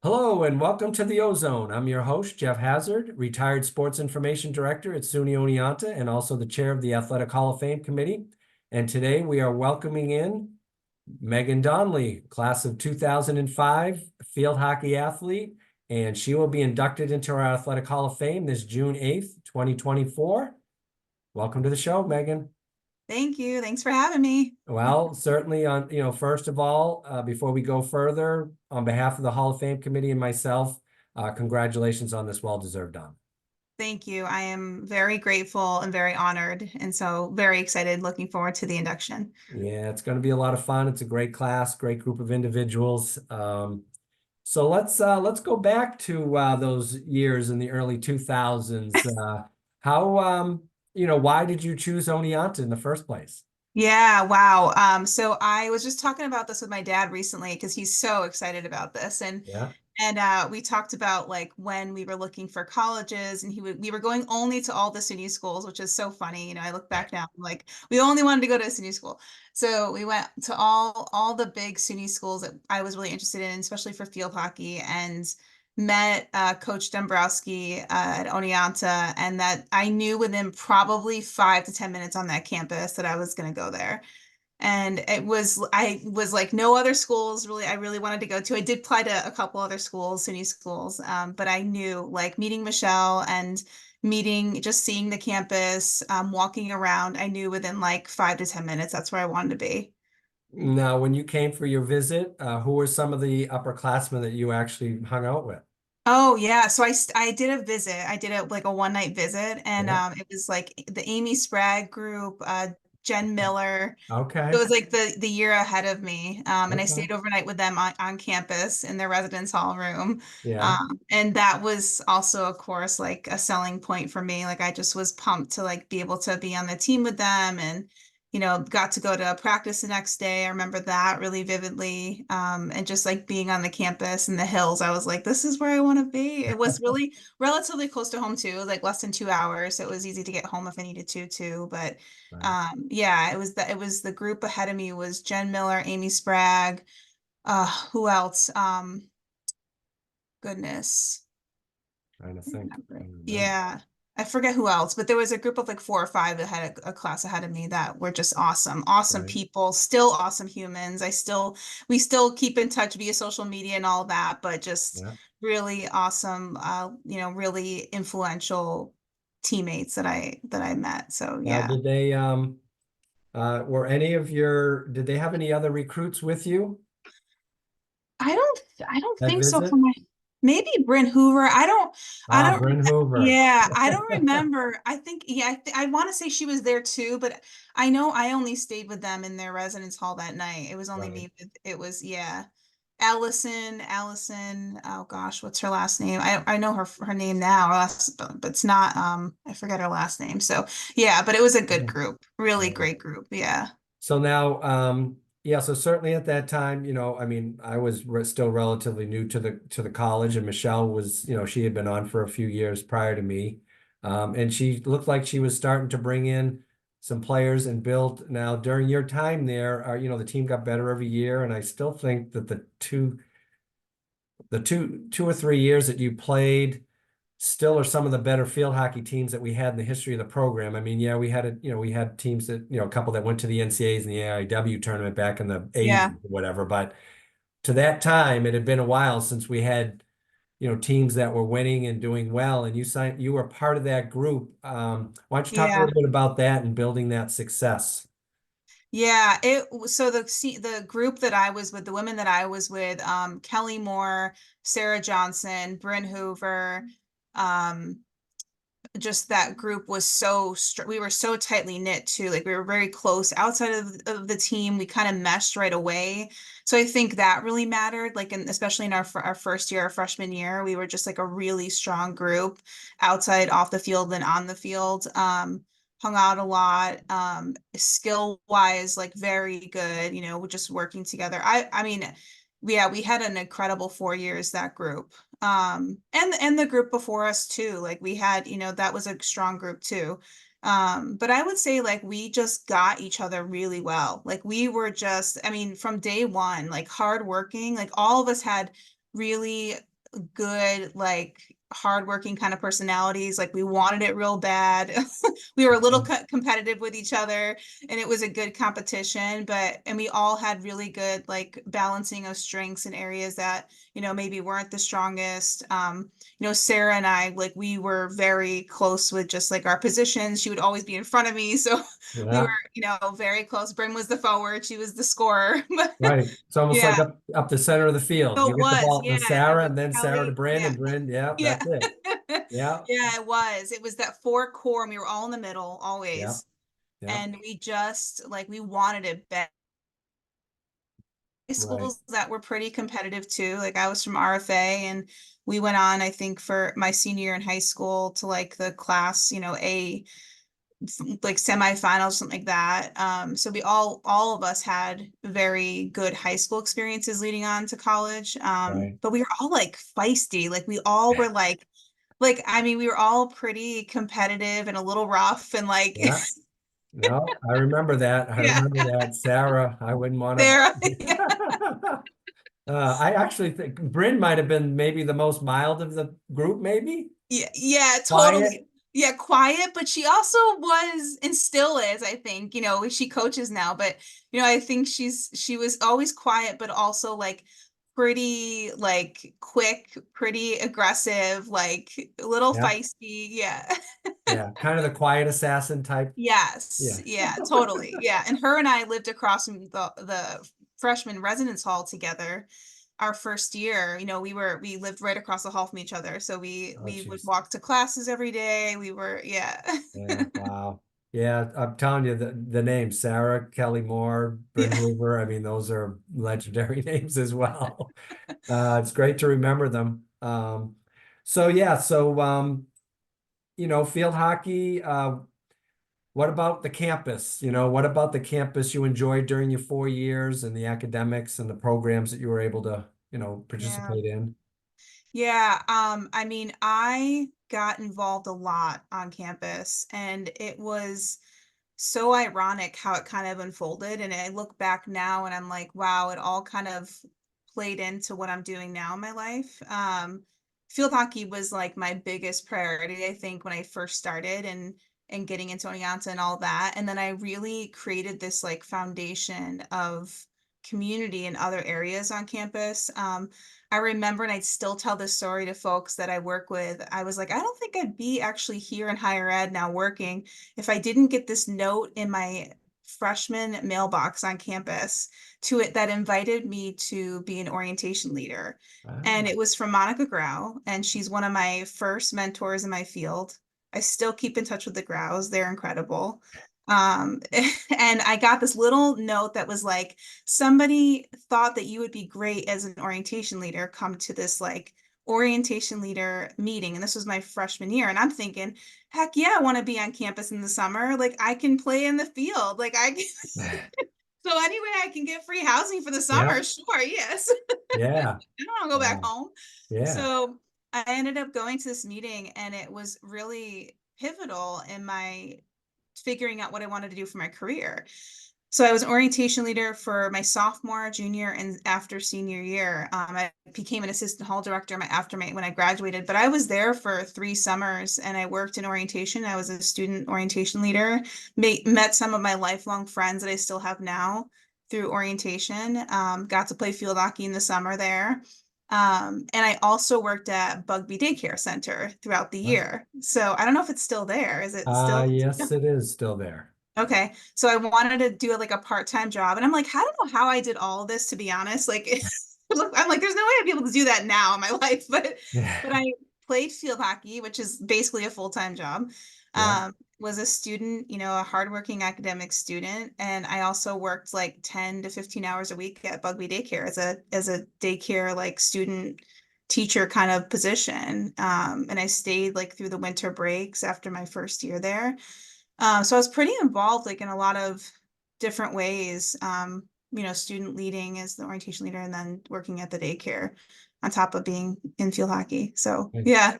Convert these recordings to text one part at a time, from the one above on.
Hello and welcome to the Ozone. I'm your host, Jeff Hazard, retired sports information director at SUNY Oneonta and also the chair of the Athletic Hall of Fame Committee. And today we are welcoming in Meghan Donnelly, class of 2005, field hockey athlete, and she will be inducted into our Athletic Hall of Fame this June 8th, 2024. Welcome to the show, Meghan. Thank you. Thanks for having me. Well, certainly first of all, before we go further, on behalf of the Hall of Fame Committee and myself, congratulations on this well-deserved honor. Thank you. I am very grateful and very honored, and so very excited, looking forward to the induction. Yeah, it's going to be a lot of fun. It's a great class, great group of individuals. So let's go back to those years in the early 2000s. How why did you choose Oneonta in the first place? Yeah, wow. So I was just talking about this with my dad recently because he's so excited about this. Yeah, And we talked about like when we were looking for colleges and we were going only to all the SUNY schools, which is so funny. I look back now, I'm like we only wanted to go to a SUNY school. So we went to all the big SUNY schools that I was really interested in, especially for field hockey, and met Coach Dombrowski at Oneonta, and that I knew within probably 5 to 10 minutes on that campus that I was going to go there. And I was like, no other schools really, I really wanted to go to. I did apply to a couple other schools, SUNY schools, but I knew like meeting Michelle and just seeing the campus, walking around, I knew within like 5 to 10 minutes, that's where I wanted to be. now when you came for your visit, who were some of the upperclassmen that you actually hung out with? Oh yeah, so I did a visit. I did a like a one night visit, and Yeah. it was like the Amy Sprague group, Jen Miller. It Okay. was like the year ahead of me, and I Okay. stayed overnight with them on campus in their residence hall room, Yeah. and that was also, of course, like a selling point for me. Like I just was pumped to like be able to be on the team with them, and got to go to practice the next day. I remember that really vividly, and just like being on the campus in the hills, I was like, this is where I want to be. It was really relatively close to home too, like less than 2 hours, so it was easy to get home if I needed to too, but. Right. Yeah, it was the group ahead of me was Jen Miller, Amy Sprague, who else? Goodness. Trying to I don't think. I remember. remember. Yeah. I forget who else, but there was a group of like 4 or 5 that had a class ahead of me that were just awesome, awesome Right. people, still awesome humans. We still keep in touch via social media and all that, but just Yeah. really awesome, really influential teammates that I met. So Now, yeah. did they did they have any other recruits with you I don't that think so for visit? my maybe Bryn Hoover. I Ah, don't Bryn Hoover. yeah, I don't remember. I think yeah, I want to say she was there too, but I know I only stayed with them in their residence hall that night. It was only Right. me with it was yeah. Allison, oh gosh, what's her last name? I know her name now, but it's not I forget her last name. So yeah, but it was a good Yeah. group. Really Right. great group. Yeah. So now, yeah, so certainly at that time, I mean, I was still relatively new to the college, and Michelle was, she had been on for a few years prior to me. And she looked like she was starting to bring in some players and build. Now, during your time there, the team got better every year, and I still think that the two or 3 years that you played still are some of the better field hockey teams that we had in the history of the program. I mean, yeah, we had teams that, a couple that went to the NCAAs and the AIW tournament back in the 80s Yeah. or whatever. But to that time, it had been a while since we had, teams that were winning and doing well. And you were part of that group. Why don't you talk a Yeah. little bit about that and building that success? Yeah, so the group that I was with, the women that I was with, Kelly Moore, Sarah Johnson, Bryn Hoover, um, just that group was we were so tightly knit too. Like we were very close outside of the team. We kind of meshed right away. So I think that really mattered. Like especially in our first year, our freshman year, we were just like a really strong group outside, off the field, and on the field. Hung out a lot. Skill wise, like very good. Just working together. I mean, yeah, we had an incredible 4 years, that group. And the group before us too, like we had, that was a strong group too. But I would say like we just got each other really well. Like we were just, I mean, from day one, like hardworking, like all of us had really good, like hardworking kind of personalities. Like we wanted it real bad. We were a little competitive with each other, and it was a good competition, and we all had really good like balancing of strengths in areas that, maybe weren't the strongest. Sarah and I, like we were very close with just like our positions. She would always be in front of me. So we were, Yeah, very close. Bryn was the forward, she was the scorer. right. It's almost Yeah. like up the center of the field. So You it get the was, ball to yeah. And Sarah, with and then Sarah to Kelly, Bryn, yeah. and Bryn. Yeah, Yeah. that's it. Yeah, Yeah, it was. It was that four core, and we were all in the middle yeah, always. yeah. And we just like we wanted it better. Right, Schools that were pretty competitive too. Like I was from RFA, and we went on, I think, for my senior year in high school to like the class, A like semifinals, something like that. So we all of us had very good high school experiences leading on to college. right. But we were all like feisty. Like we all were like I mean, we were all pretty competitive and a little rough and like Yeah. No, I remember that. I yeah, remember that. Sarah, I wouldn't want there yeah, to. I actually think Bryn might have been maybe the most mild of the group, maybe yeah, quiet. totally. Yeah, quiet, but she also was and still is, I think, she coaches now, but I think she was always quiet, but also like pretty like quick, pretty aggressive, like a little Yeah, feisty. Yeah. yeah, kind of the quiet assassin type. Yes. Yeah. Yeah, totally. Yeah. And her and I lived across from the freshman residence hall together our first year. We lived right across the hall from each other. So we Oh, we would jeez. walk to classes every day. We were, yeah. Yeah. Wow. Yeah, I'm telling you the names Sarah, Kelly Moore, Bryn Yeah. Hoover. I mean, those are legendary names as well. It's great to remember them. So yeah, field hockey. What about the campus? What about the campus you enjoyed during your 4 years and the academics and the programs that you were able to, Yeah. participate in? Yeah, I mean, I got involved a lot on campus, and it was so ironic how it kind of unfolded. And I look back now and I'm like, wow, it all kind of played into what I'm doing now in my life. Field hockey was like my biggest priority, I think, when I first started and getting into Oneonta and all that. And then I really created this like foundation of community in other areas on campus. I remember, and I still tell this story to folks that I work with. I was like, I don't think I'd be actually here in higher ed now working if I didn't get this note in my freshman mailbox on campus to it that invited me to be an orientation leader. And Ah, it was from Monica Grau, and she's one of my first mentors in my field. I still keep in touch with the Graus. They're incredible. And I got this little note that was like, somebody thought that you would be great as an orientation leader. Come to this like orientation leader meeting. And this was my freshman year. And I'm thinking, heck yeah, I want to be on campus in the summer. Like I can play in the field. Like I can, so anyway, I can get free housing for the yeah, summer. Sure, yes. yeah, I don't want to go back wow, home. yeah. So I ended up going to this meeting, and it was really pivotal in my figuring out what I wanted to do for my career. So I was an orientation leader for my sophomore, junior, and after senior year. I became an assistant hall director when I graduated, but I was there for 3 summers, and I worked in orientation. I was a student orientation leader, met some of my lifelong friends that I still have now through orientation, got to play field hockey in the summer there. And I also worked at Bugby Daycare Center throughout the Huh? year. So I don't know if it's still there. Is it still? Yes, it is still there. Okay. So I wanted to do like a part-time job. And I'm like, I don't know how I did all of this, to be honest. Like, I'm like, there's no way I'd be able to do that now in my life. But I played field hockey, which is basically a full-time job. Yeah. Was a student, a hardworking academic student. And I also worked like 10 to 15 hours a week at Bugby Daycare as a daycare like student teacher kind of position. And I stayed like through the winter breaks after my first year there. So I was pretty involved like in a lot of different ways, student leading as the orientation leader and then working at the daycare on top of being in field hockey. So Okay. yeah.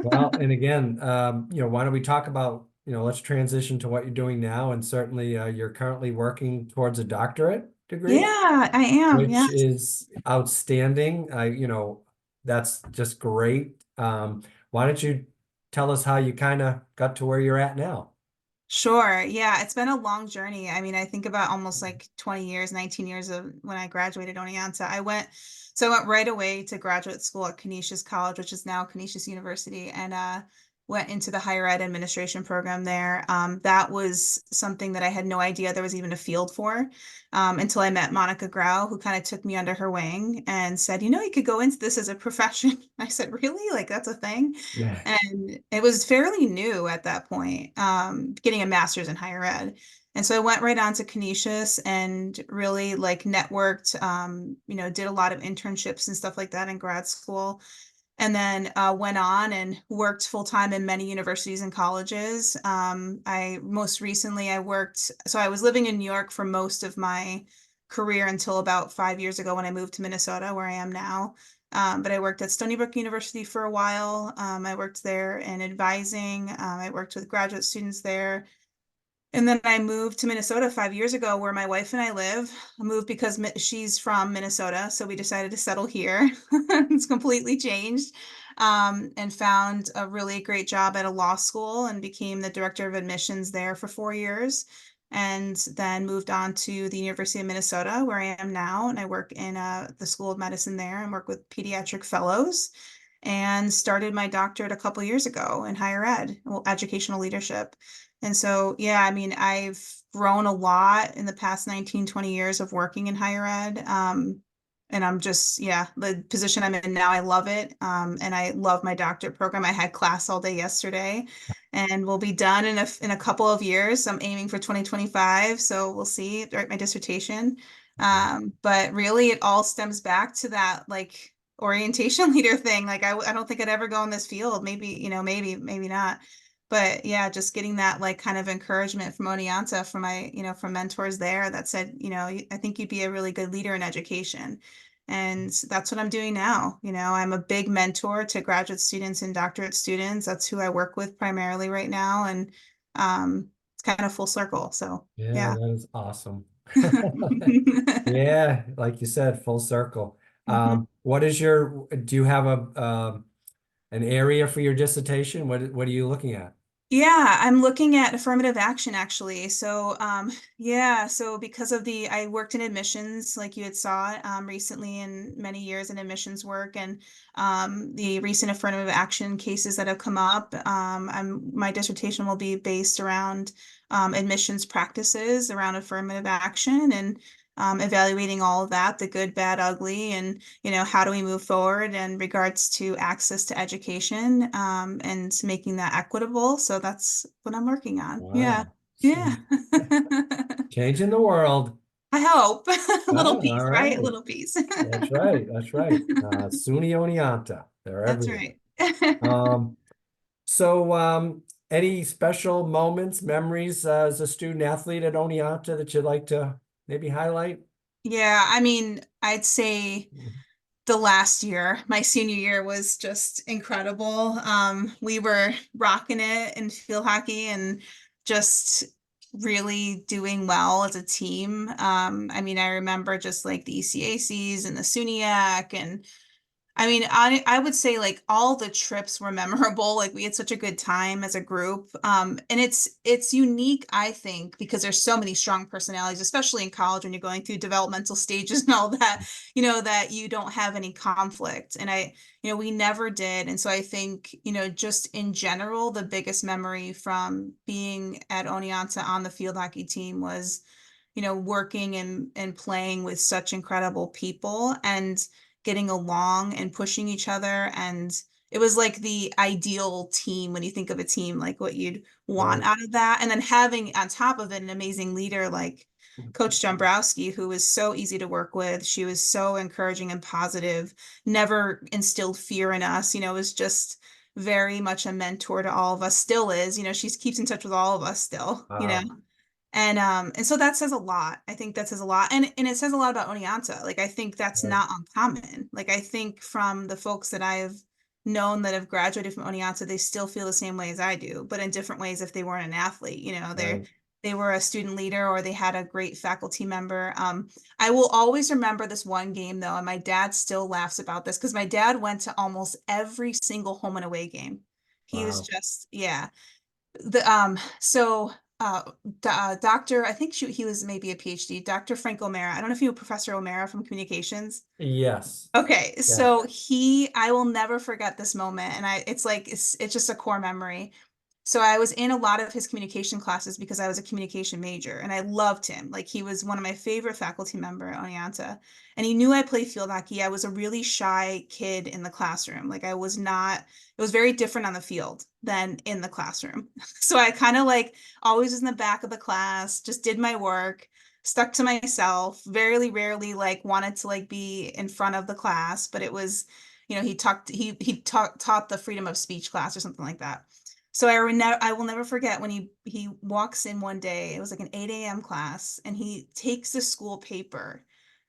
Well, and again, why don't we talk about, let's transition to what you're doing now, and certainly you're currently working towards a doctorate degree, Yeah, I am. which Yeah. is outstanding. That's just great. Why don't you tell us how you kind of got to where you're at now? Sure. Yeah, it's been a long journey. I mean, I think about almost like 20 years, 19 years of when I graduated Oneonta. So I went right away to graduate school at Canisius College, which is now Canisius University, and went into the higher ed administration program there. That was something that I had no idea there was even a field for, until I met Monica Grau, who kind of took me under her wing and said, you could go into this as a profession. I said, really? Like that's a thing? Yeah. And it was fairly new at that point, getting a master's in higher ed. And so I went right on to Canisius and really like networked, did a lot of internships and stuff like that in grad school. And then went on and worked full time in many universities and colleges. I most recently I worked, so I was living in New York for most of my career until about 5 years ago when I moved to Minnesota, where I am now. But I worked at Stony Brook University for a while. I worked there in advising. I worked with graduate students there. And then I moved to Minnesota 5 years ago, where my wife and I live. I moved because she's from Minnesota, so we decided to settle here. It's completely changed. And found a really great job at a law school and became the director of admissions there for 4 years. And then moved on to the University of Minnesota, where I am now, and I work in the School of Medicine there and work with pediatric fellows. And started my doctorate a couple years ago in higher ed, well, educational leadership. And so, yeah, I mean, I've grown a lot in the past 19, 20 years of working in higher ed. And I'm just, yeah, the position I'm in now, I love it. And I love my doctorate program. I had class all day yesterday and we'll be done in a couple of years. I'm aiming for 2025. So we'll see, write my dissertation. But really it all stems back to that like orientation leader thing. Like I don't think I'd ever go in this field. Maybe, maybe not. But yeah, just getting that like kind of encouragement from Oneonta, from from mentors there that said, I think you'd be a really good leader in education. And that's what I'm doing now. I'm a big mentor to graduate students and doctorate students. That's who I work with primarily right now. And it's kind of full circle. So Yeah, yeah. that is awesome. Yeah, like you said, full circle. Mhm. Do you have an area for your dissertation? What are you looking at? Yeah, I'm looking at affirmative action actually. So, yeah, so because of I worked in admissions, like you had saw, recently in many years in admissions work and, the recent affirmative action cases that have come up, my dissertation will be based around, admissions practices around affirmative action and, evaluating all of that, the good, bad, ugly, and how do we move forward in regards to access to education, and making that equitable. So that's what I'm working on. Yeah. Wow. Yeah. Changing the world. I hope. A little Oh, piece, all right? A right. little piece. That's right. That's right. SUNY Oneonta. They're That's everywhere. right. Um, so any special moments, memories as a student athlete at Oneonta that you'd like to maybe highlight? Yeah, I mean, I'd say the last year, my senior year was just incredible. We were rocking it in field hockey and just really doing well as a team. I mean, I remember just like the ECACs and the SUNYAC and I mean, I would say like all the trips were memorable. Like we had such a good time as a group. And it's unique, I think, because there's so many strong personalities, especially in college when you're going through developmental stages and all that, that you don't have any conflict. And we never did. And so I think, just in general, the biggest memory from being at Oneonta on the field hockey team was working and playing with such incredible people and getting along and pushing each other. And it was like the ideal team when you think of a team, like what you'd want Right. out of that. And then having on top of it an amazing leader like Coach Dombrowski, who was so easy to work with. She was so encouraging and positive, never instilled fear in us, was just very much a mentor to all of us, still is, she keeps in touch with all of us still, Wow. and so that says a lot. I think that says a lot. And it says a lot about Oneonta. Like I think that's Right. not uncommon. Like I think from the folks that I've known that have graduated from Oneonta, they still feel the same way as I do, but in different ways if they weren't an athlete. They're Right. they were a student leader or they had a great faculty member. I will always remember this one game though, and my dad still laughs about this because my dad went to almost every single home and away game. He was Wow. just, yeah. The so Dr. I think he was maybe a PhD, Dr. Frank O'Mara. I don't know if you know Professor O'Mara from communications. Yes. Okay, Yes. so I will never forget this moment, and it's like it's just a core memory. So I was in a lot of his communication classes because I was a communication major, and I loved him. Like he was one of my favorite faculty member at Oneonta, and he knew I played field hockey. I was a really shy kid in the classroom. Like I was not. It was very different on the field than in the classroom. So I kind of like always was in the back of the class, just did my work, stuck to myself, very rarely like wanted to like be in front of the class, but it was, he taught the freedom of speech class or something like that. So I will never forget when he walks in one day, it was like an 8 a.m. class, and he takes the school paper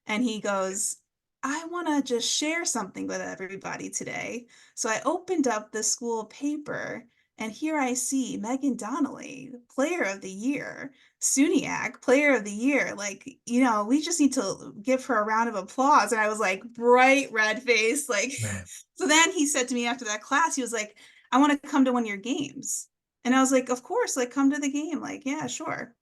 and he goes, I want to just share something with everybody today. So I opened up the school paper, and here I see Meghan Donnelly, Player of the Year. Suniac, Player of the Year. Like, we just need to give her a round of applause. And I was like, bright red face. Like, so then he said to me after that class, he was like, I want to come to one of your games. And I was like, of course, like, come to the game. Like, yeah, sure.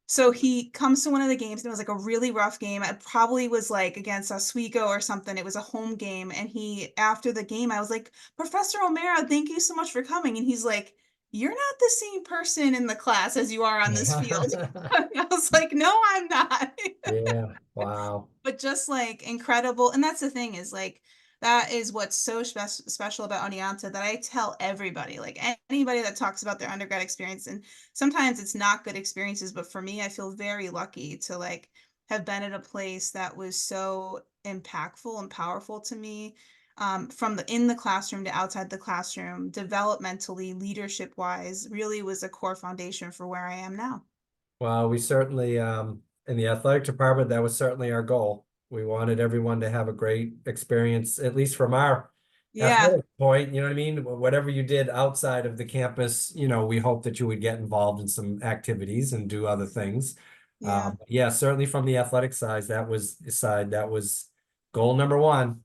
So he comes to one of the games, and it was like a really rough game. It probably was like against Oswego or something. It was a home game. And after the game, I was like, Professor O'Mara, thank you so much for coming. And he's like, you're not the same person in the class as you are on this field. I was like, no, I'm not. Yeah. Wow. But just like incredible. And that's the thing is like, that is what's so special about Oneonta that I tell everybody, like anybody that talks about their undergrad experience. And sometimes it's not good experiences, but for me, I feel very lucky to like have been at a place that was so impactful and powerful to me, from in the classroom to outside the classroom, developmentally, leadership wise, really was a core foundation for where I am now. Well, we certainly, in the athletic department, that was certainly our goal. We wanted everyone to have a great experience, at least from our Yeah, athletic point, you know what I mean? Whatever you did outside of the campus, we hope that you would get involved in some activities and do other things. yeah, Yeah, certainly from the athletic side, that was goal number one,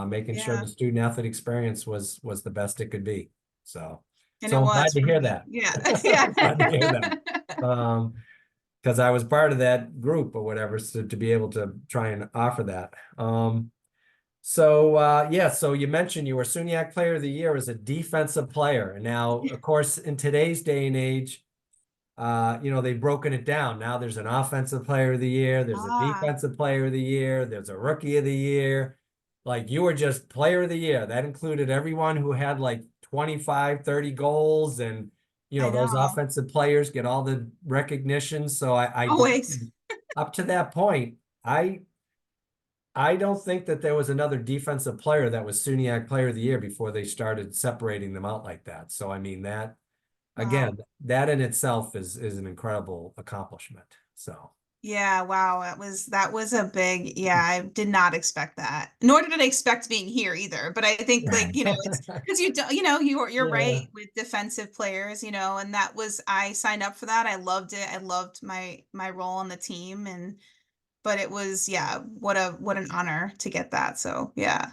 making sure yeah. the student athlete experience was the best it could be. So, And it I'm glad was to for hear me. that. Yeah, yeah. Glad to hear that. Um, because I was part of that group or whatever, so to be able to try and offer that. Yeah, so you mentioned you were SUNYAC Player of the Year as a defensive player. Now, of course, in today's day and age, they've broken it down. Now there's an offensive player of the year, there's a Ah, defensive player of the year, there's a rookie of the year. Like you were just player of the year. That included everyone who had like 25, 30 goals, and I those know. offensive players get all the recognition. So I believe Always. up to that point, I don't think that there was another defensive player that was SUNYAC Player of the Year before they started separating them out like that. So I mean that Wow. again, that in itself is an incredible accomplishment. So Yeah, wow. That was a big, yeah, I did not expect that. Nor did I expect being here either. But I think like, it's because you don't, you're yeah. right with defensive players, and I signed up for that. I loved it. I loved my role on the team, but it was, yeah, what an honor to get that. So, yeah.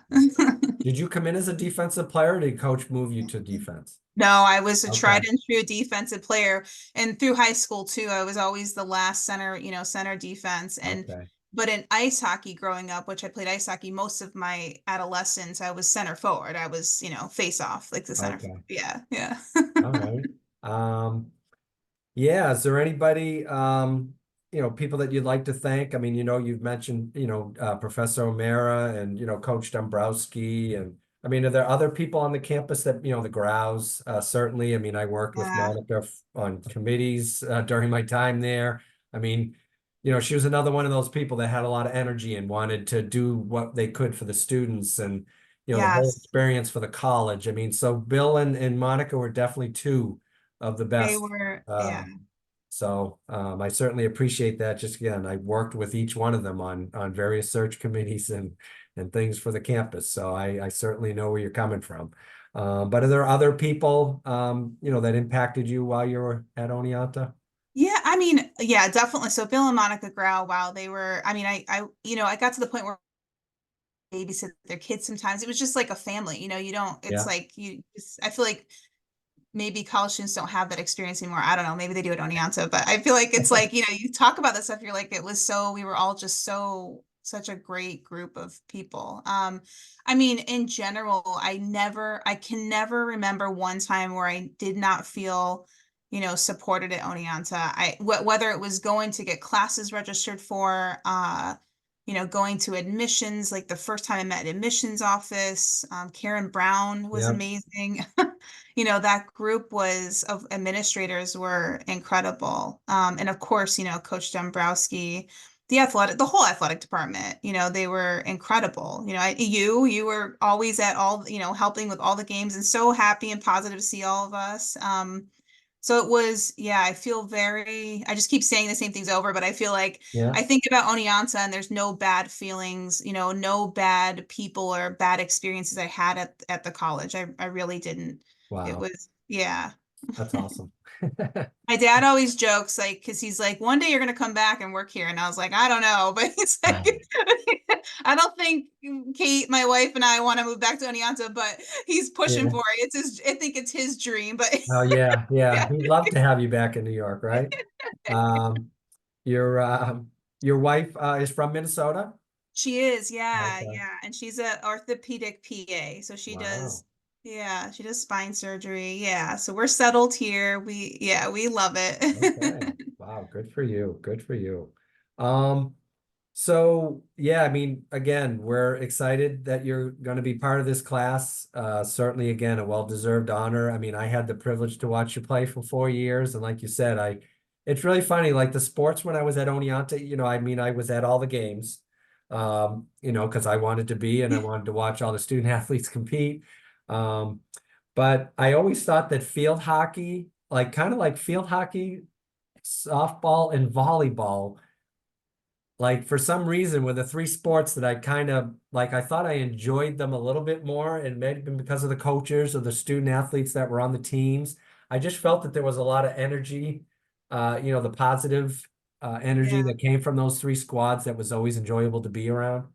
Did you come in as a defensive player or did coach move you to defense? No, I was a Okay. tried and true defensive player. And through high school too, I was always the last center, center defense. Okay. But in ice hockey growing up, which I played ice hockey most of my adolescence, I was center forward. I was, face off, like the center. Okay. Yeah, yeah. All right. Um, Yeah, is there anybody, people that you'd like to thank? I mean, you've mentioned, Professor O'Mara and, Coach Dombrowski. And I mean, are there other people on the campus that, the Grouse, certainly. I mean, I worked with Yeah, Monica on committees during my time there. I mean, she was another one of those people that had a lot of energy and wanted to do what they could for the students and, the whole yes. experience for the college. I mean, so Bill and Monica were definitely two of the They best. were, yeah. I certainly appreciate that. Just again, I worked with each one of them on various search committees and things for the campus. So I certainly know where you're coming from. But are there other people that impacted you while you were at Oneonta? Yeah, I mean, yeah, definitely. So Bill and Monica Grau, wow, they were, I mean, I got to the point where babysit their kids sometimes. It was just like a family, you don't, it's Yeah. like I feel like maybe college students don't have that experience anymore. I don't know. Maybe they do at Oneonta, but I feel like it's like, you talk about this stuff, you're like, we were all just such a great group of people. I mean, in general, I can never remember one time where I did not feel, supported at Oneonta. Whether it was going to get classes registered for, going to admissions, like the first time I met an admissions office, Karen Brown was Yeah. amazing. That group of administrators were incredible. And of course, Coach Dombrowski, the whole athletic department, they were incredible. You were always at all, helping with all the games and so happy and positive to see all of us. So it was, yeah, I just keep saying the same things over, but I feel like Yeah. I think about Oneonta and there's no bad feelings, no bad people or bad experiences I had at the college. I really didn't. It Wow. was, yeah. That's awesome. My dad always jokes like, because he's like, one day you're gonna come back and work here, and I was like, I don't know, but he's like, I don't think Kate, my wife, and I want to move back to Oneonta, but he's pushing Yeah. for it. I think it's his dream, but Oh yeah, yeah. yeah. He'd love to have you back in New York, right? Um, your your wife is from Minnesota? She is, yeah, Okay. yeah. And she's a orthopedic PA. So Wow. she does spine surgery. Yeah. So we're settled here. We love Okay. it. Wow, good for you. Good for you. Um, So yeah, I mean, again, we're excited that you're going to be part of this class. Certainly, again, a well-deserved honor. I mean, I had the privilege to watch you play for 4 years, and like you said, it's really funny. Like the sports when I was at Oneonta, I mean, I was at all the games, because I wanted to be and I wanted to watch all the student athletes compete. Um, but I always thought that field hockey, like kind of like field hockey, softball, and volleyball like for some reason with the three sports that I kind of like I thought I enjoyed them a little bit more and maybe because of the coaches or the student athletes that were on the teams. I just felt that there was a lot of energy, the positive energy Yeah. that came from those three squads that was always enjoyable to be around.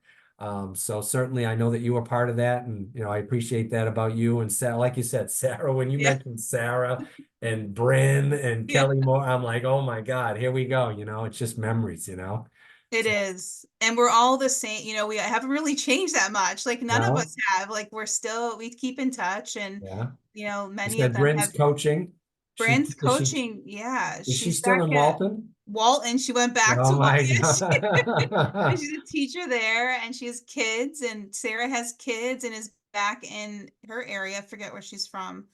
So certainly I know that you were part of that and I appreciate that about you and Sarah, like you said, Sarah, when you Yeah. mentioned Sarah and Bryn and Yeah. Kelly Moore, I'm like, oh my God, here we go, it's just memories. It So, is. And we're all the same, we haven't really changed that much. Like none of no, us have. Like we keep in touch and yeah. You many of said them Bryn's have coaching. She Brand's is she coaching. Yeah, is she she's still back in at Walton? Walton. She went back Oh to Walton. my And God. she's a teacher there and she has kids and Sarah has kids and is back in her area. I forget where she's from.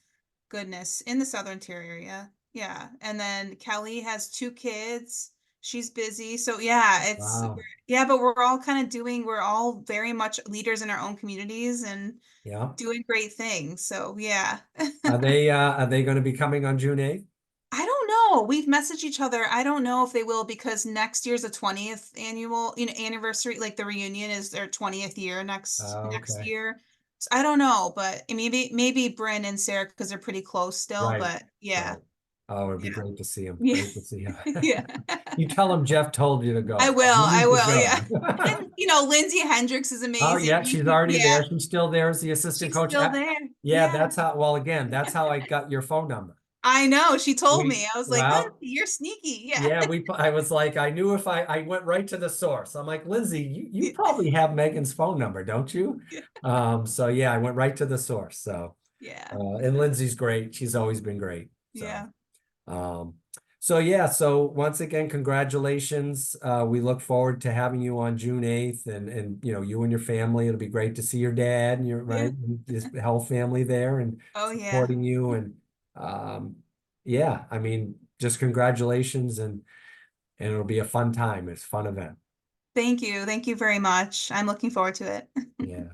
Goodness, in the Southern Tier area. Yeah. And then Kelly has two kids. She's busy. So yeah, Wow. yeah, but we're all very much leaders in our own communities and Yeah. doing great things. So yeah. Are they going to be coming on June 8th? I don't know. We've messaged each other. I don't know if they will because next year's the 20th annual, anniversary, like the reunion is their 20th year next Okay. year. So I don't know, but maybe Bryn and Sarah because they're pretty close still, Right. but yeah. Right. Oh, it'd be Yeah. great to see him. Yeah. Great to see him. Yeah. You tell him Jeff told you to I go. will. You I need to will. Yeah. go. And Lindsay Hendricks is Oh amazing. yeah, she's already Yeah. there. She's still there as the assistant She's coach. still there. Yeah, Yeah. that's how, well, again, that's how I got your phone number. I know. She told We, me. I was like, Lindsay, well, you're sneaky. Yeah. yeah, I was like, I knew if I went right to the source. I'm like, Lindsay, you probably have Megan's phone number, don't you? Yeah. So yeah, I went right to the source. So, Yeah. and Lindsay's great. She's always been great. So, Yeah. um, so yeah, so once again, congratulations. We look forward to having you on June 8th and you and your family. It'll be great to see your dad and your Yeah. right, and his whole family there and Oh yeah. supporting you. And um, yeah, I mean, just congratulations and it'll be a fun time. It's a fun event. Thank you. Thank you very much. I'm looking forward to it. Yeah.